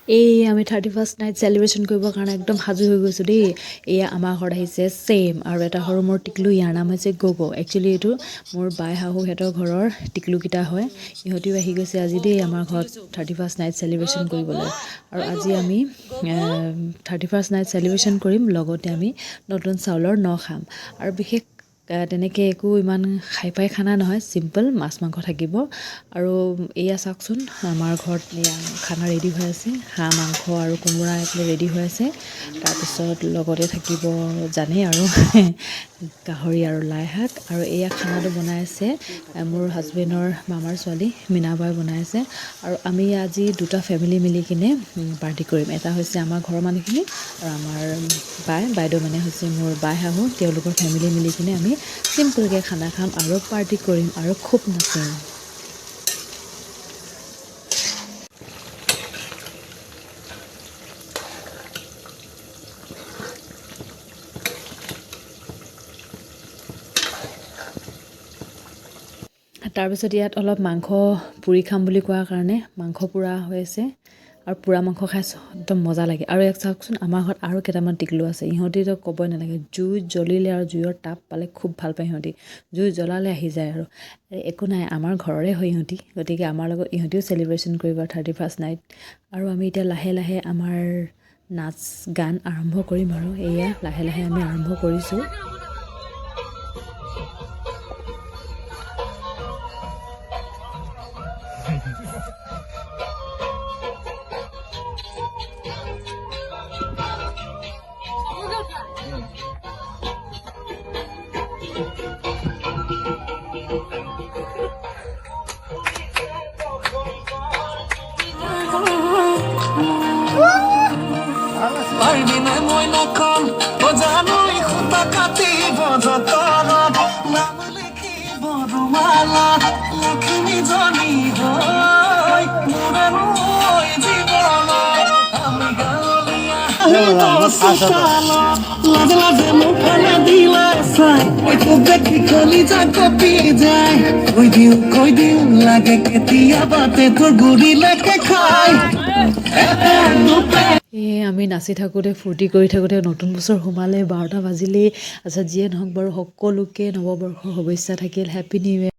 এই আমি 31st night celebration কৰিবৰ কাৰণে একদম সাজু হৈ গৈছোঁ দেই। এয়া আমাৰ ঘৰত আহিছে ছেইম, আৰু এটা সৰু মোৰ টিকলু, ইয়াৰ নাম হৈছে গগ'। একচুৱেলি এইটো মোৰ বাই শাহুহঁতৰ ঘৰৰ টিকলুকেইটা হয়। ইহঁতিও আহি গৈছে আজি দেই আমাৰ ঘৰত 31st নাইট চেলিব্ৰেশ্যন কৰিবলৈ। আৰু আজি আমি 31st নাইট চেলিব্ৰেশ্যন কৰিম, লগতে আমি নতুন চাউলৰ ন খাম। আৰু বিশেষ তেনেকৈ একো ইমান খাই পাই খানা নহয়, চিম্পল মাছ মাংস থাকিব। আৰু এয়া চাওকচোন, আমাৰ ঘৰত এয়া খানা ৰেডি হৈ আছে, হাঁহ মাংস আৰু কোমোৰা এইফালে ৰেডি হৈ আছে। তাৰপিছত লগতে থাকিব জানেই আৰু গাহৰি আৰু লাই শাক। আৰু এয়া খানাটো বনাই আছে মোৰ হাজবেণ্ডৰ মামাৰ ছোৱালী মীনাবাই বনাই আছে। আৰু আমি আজি দুটা ফেমিলি মিলি কিনে পাৰ্টি কৰিম। এটা হৈছে আমাৰ ঘৰৰ মানুহখিনি, আৰু আমাৰ বাইদেউ মানে হৈছে মোৰ বাই শাহু, তেওঁলোকৰ ফেমিলি মিলি কিনে আমি চিম্পলকৈ খানা খাম আৰু পাৰ্টি কৰিম আৰু খুব নাচিম। তাৰপিছত ইয়াত অলপ মাংস পুৰি খাম বুলি কোৱাৰ কাৰণে মাংস পুৰা হৈ আছে, আৰু পুৰা মাংস খাই একদম মজা লাগে। আৰু ইয়াত চাওকচোন, আমাৰ ঘৰত আৰু কেইটামান টিকলু আছে। ইহঁতিতো ক'বই নালাগে, জুই জ্বলিলে আৰু জুইৰ তাপ পালে খুব ভাল পায় সিহঁতি। জুই জ্বলালে আহি যায়। আৰু একো নাই, আমাৰ ঘৰৰে হয় ইহঁতি, গতিকে আমাৰ লগত ইহঁতিও চেলিব্ৰেশ্যন কৰিব 31st নাইট। আৰু আমি এতিয়া লাহে লাহে আমাৰ নাচ গান আৰম্ভ কৰিম। আৰু এয়া লাহে লাহে আমি আৰম্ভ কৰিছোঁ। Pardine moina kon, ojano ikhuta kati bojotorat, namle ki borumala, lakhmi joni hoy, murano hoy jibona, ami galia, laje laje mukhana dila sai, oi to dekhi kholi jago pi jay, koi diu lage ke tia bate tor guri leke khai. আমি নাচি থাকোঁতে ফূৰ্তি কৰি থাকোঁতে নতুন বছৰ সোমালে, 12টা বাজিলেই। আচ্ছা, যিয়ে নহওক বাৰু, সকলোকে নৱবৰ্ষৰ শুভেচ্ছা থাকিল। Happy new year.